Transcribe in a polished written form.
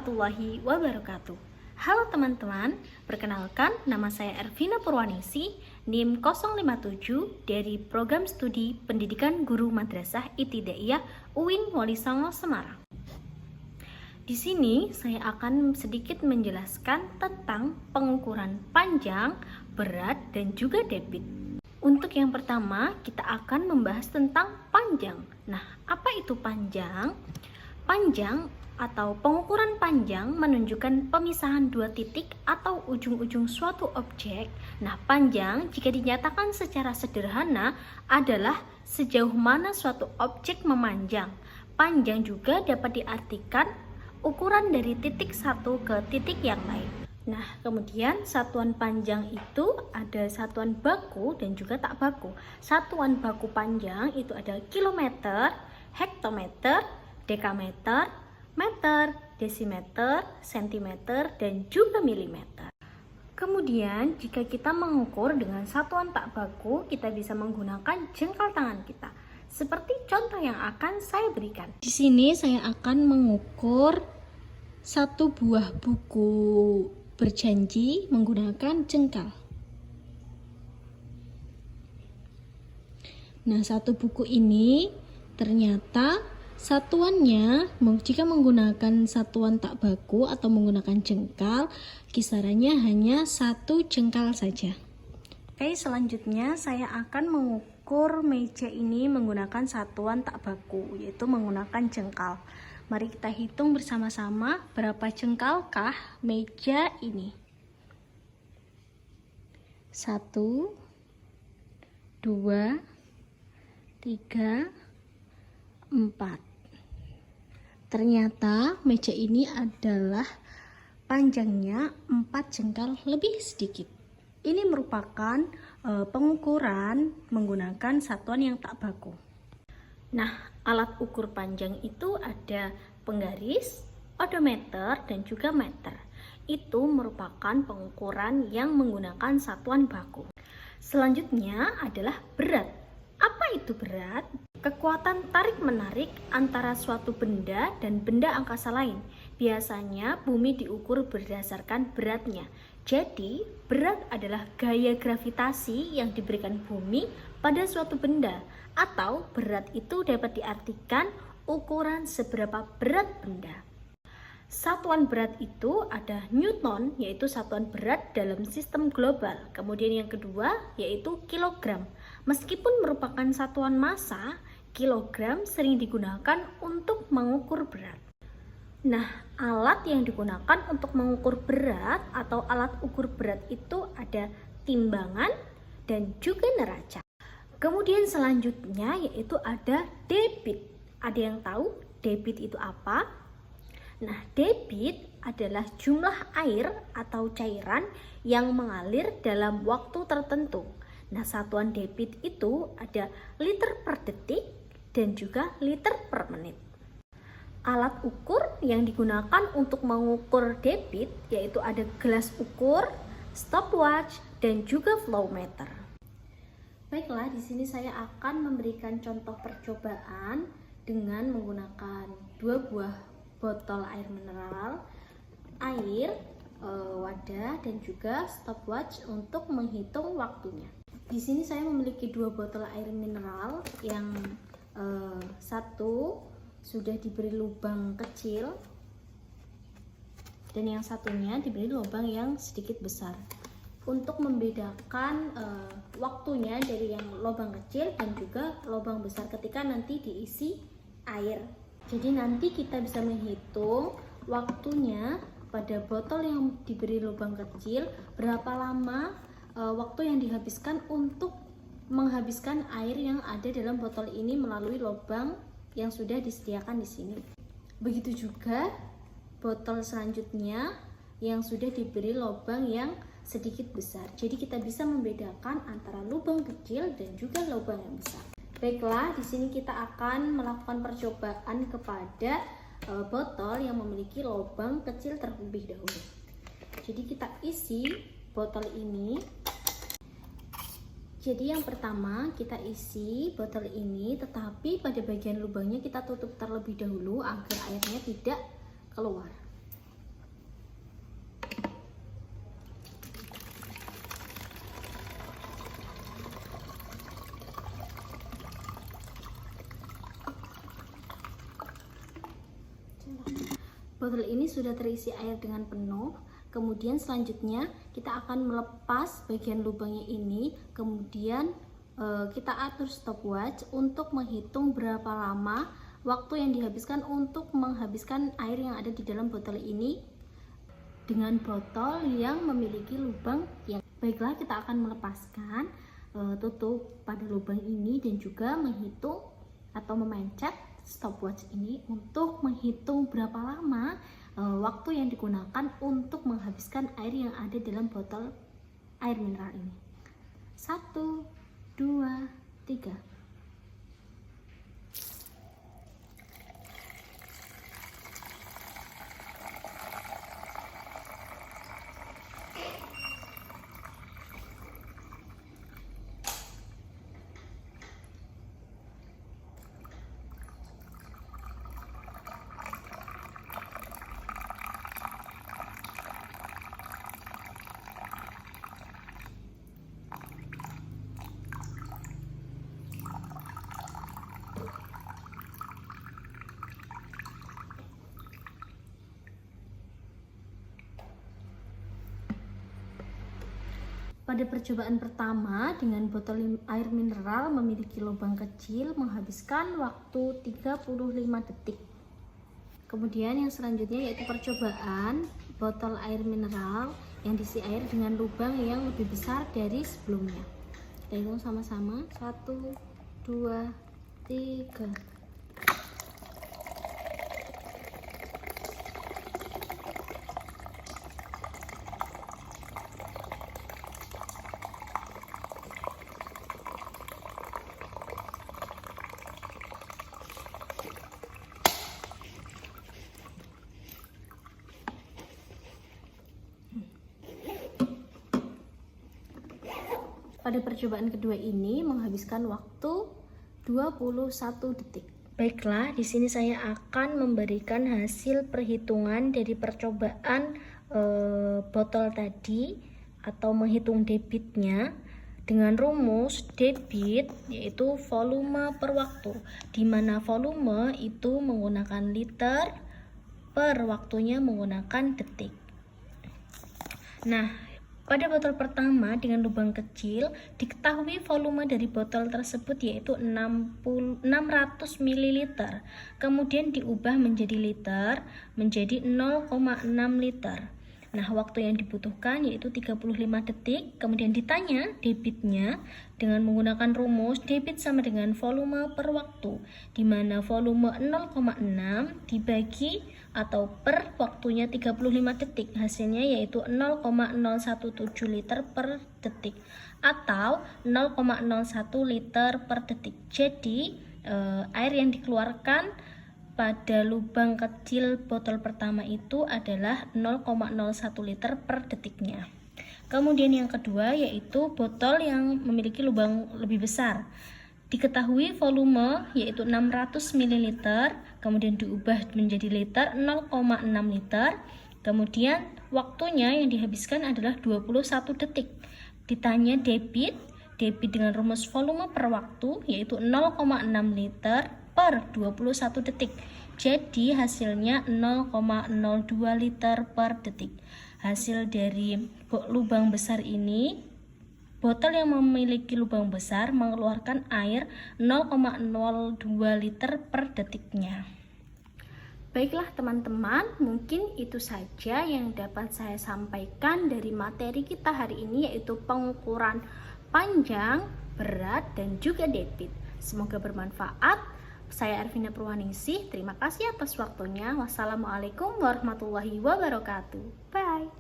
warahmatullahi wabarakatuh. Halo teman-teman, perkenalkan nama saya Ervina Purwaningsih, NIM 057 dari Program Studi Pendidikan Guru Madrasah Ibtidaiyah UIN Wali Songo Semarang. Di sini saya akan sedikit menjelaskan tentang pengukuran panjang, berat, dan juga debit. Untuk yang pertama, kita akan membahas tentang panjang. Nah, apa itu panjang? Panjang atau pengukuran panjang menunjukkan pemisahan dua titik atau ujung-ujung suatu objek. Nah, panjang jika dinyatakan secara sederhana adalah sejauh mana suatu objek memanjang. Panjang juga dapat diartikan ukuran dari titik satu ke titik yang lain. Nah, kemudian satuan panjang itu ada satuan baku dan juga tak baku. Satuan baku panjang itu ada kilometer, hektometer, dekameter, meter, desimeter, sentimeter, dan juga milimeter. Kemudian, jika kita mengukur dengan satuan tak baku, kita bisa menggunakan jengkal tangan kita. Seperti contoh yang akan saya berikan. Di sini saya akan mengukur satu buah buku berjanji menggunakan jengkal. Nah, satu buku ini ternyata satuannya jika menggunakan satuan tak baku atau menggunakan jengkal, kisarannya hanya satu jengkal saja. Oke, selanjutnya saya akan mengukur meja ini menggunakan satuan tak baku, yaitu menggunakan jengkal. Mari kita hitung bersama-sama berapa jengkalkah meja ini. 1, 2, 3, 4. Ternyata meja ini adalah panjangnya 4 jengkal lebih sedikit. Ini merupakan pengukuran menggunakan satuan yang tak baku. Nah, alat ukur panjang itu ada penggaris, odometer, dan juga meter. Itu merupakan pengukuran yang menggunakan satuan baku. Selanjutnya adalah berat. Apa itu berat? Kekuatan tarik-menarik antara suatu benda dan benda angkasa lain. Biasanya bumi diukur berdasarkan beratnya. Jadi, berat adalah gaya gravitasi yang diberikan bumi pada suatu benda, atau berat itu dapat diartikan ukuran seberapa berat benda. Satuan berat itu ada Newton, yaitu satuan berat dalam sistem global. Kemudian yang kedua yaitu kilogram. Meskipun merupakan satuan massa, kilogram sering digunakan untuk mengukur berat. Nah, alat yang digunakan untuk mengukur berat atau alat ukur berat itu ada timbangan dan juga neraca. Kemudian selanjutnya yaitu ada debit. Ada yang tahu debit itu apa? Nah, debit adalah jumlah air atau cairan yang mengalir dalam waktu tertentu. Nah, satuan debit itu ada liter per detik dan juga liter per menit. Alat ukur yang digunakan untuk mengukur debit yaitu ada gelas ukur, stopwatch, dan juga flowmeter. Baiklah, di sini saya akan memberikan contoh percobaan dengan menggunakan dua buah botol air mineral, air, wadah, dan juga stopwatch untuk menghitung waktunya. Di sini saya memiliki dua botol air mineral yang satu sudah diberi lubang kecil dan yang satunya diberi lubang yang sedikit besar. Untuk membedakan waktunya dari yang lubang kecil dan juga lubang besar ketika nanti diisi air. Jadi nanti kita bisa menghitung waktunya pada botol yang diberi lubang kecil, berapa lama waktu yang dihabiskan untuk menghabiskan air yang ada dalam botol ini melalui lubang yang sudah disediakan di sini. Begitu juga botol selanjutnya yang sudah diberi lubang yang sedikit besar. Jadi kita bisa membedakan antara lubang kecil dan juga lubang yang besar. Baiklah, di sini kita akan melakukan percobaan kepada botol yang memiliki lubang kecil terlebih dahulu. Jadi kita isi botol ini. Jadi yang pertama kita isi botol ini, tetapi pada bagian lubangnya kita tutup terlebih dahulu agar airnya tidak keluar. botol ini sudah terisi air dengan penuh. Kemudian selanjutnya kita akan melepas bagian lubangnya ini, kemudian kita atur stopwatch untuk menghitung berapa lama waktu yang dihabiskan untuk menghabiskan air yang ada di dalam botol ini dengan botol yang memiliki lubang yang baiklah. Kita akan melepaskan tutup pada lubang ini dan juga menghitung atau memencet stopwatch ini untuk menghitung berapa lama waktu yang digunakan untuk menghabiskan air yang ada dalam botol air mineral ini. 1, 2, 3. Pada percobaan pertama dengan botol air mineral memiliki lubang kecil menghabiskan waktu 35 detik. Kemudian yang selanjutnya yaitu percobaan botol air mineral yang diisi air dengan lubang yang lebih besar dari sebelumnya. Kita hitung sama-sama. 1, 2, 3. Pada percobaan kedua ini menghabiskan waktu 21 detik. Baiklah, di sini saya akan memberikan hasil perhitungan dari percobaan botol tadi atau menghitung debitnya dengan rumus debit yaitu volume per waktu, di mana volume itu menggunakan liter, per waktunya menggunakan detik. Nah, pada botol pertama dengan lubang kecil, diketahui volume dari botol tersebut yaitu 600 ml. Kemudian diubah menjadi liter, menjadi 0,6 liter. Nah, waktu yang dibutuhkan yaitu 35 detik. Kemudian ditanya debitnya dengan menggunakan rumus debit sama dengan volume per waktu, di mana volume 0,6 dibagi atau per waktunya 35 detik. Hasilnya yaitu 0,017 liter per detik atau 0,01 liter per detik. Jadi air yang dikeluarkan pada lubang kecil botol pertama itu adalah 0,01 liter per detiknya. Kemudian yang kedua yaitu botol yang memiliki lubang lebih besar. Diketahui volume yaitu 600 ml, kemudian diubah menjadi liter 0,6 liter. Kemudian waktunya yang dihabiskan adalah 21 detik. Ditanya debit dengan rumus volume per waktu yaitu 0,6 liter per 21 detik. Jadi hasilnya 0,02 liter per detik. Hasil dari lubang besar ini, botol yang memiliki lubang besar mengeluarkan air 0,02 liter per detiknya. Baiklah teman-teman, mungkin itu saja yang dapat saya sampaikan dari materi kita hari ini, yaitu pengukuran panjang, berat, dan juga debit. Semoga bermanfaat. Saya Arvina Purwaningsih, terima kasih atas waktunya. Wassalamualaikum warahmatullahi wabarakatuh. Bye.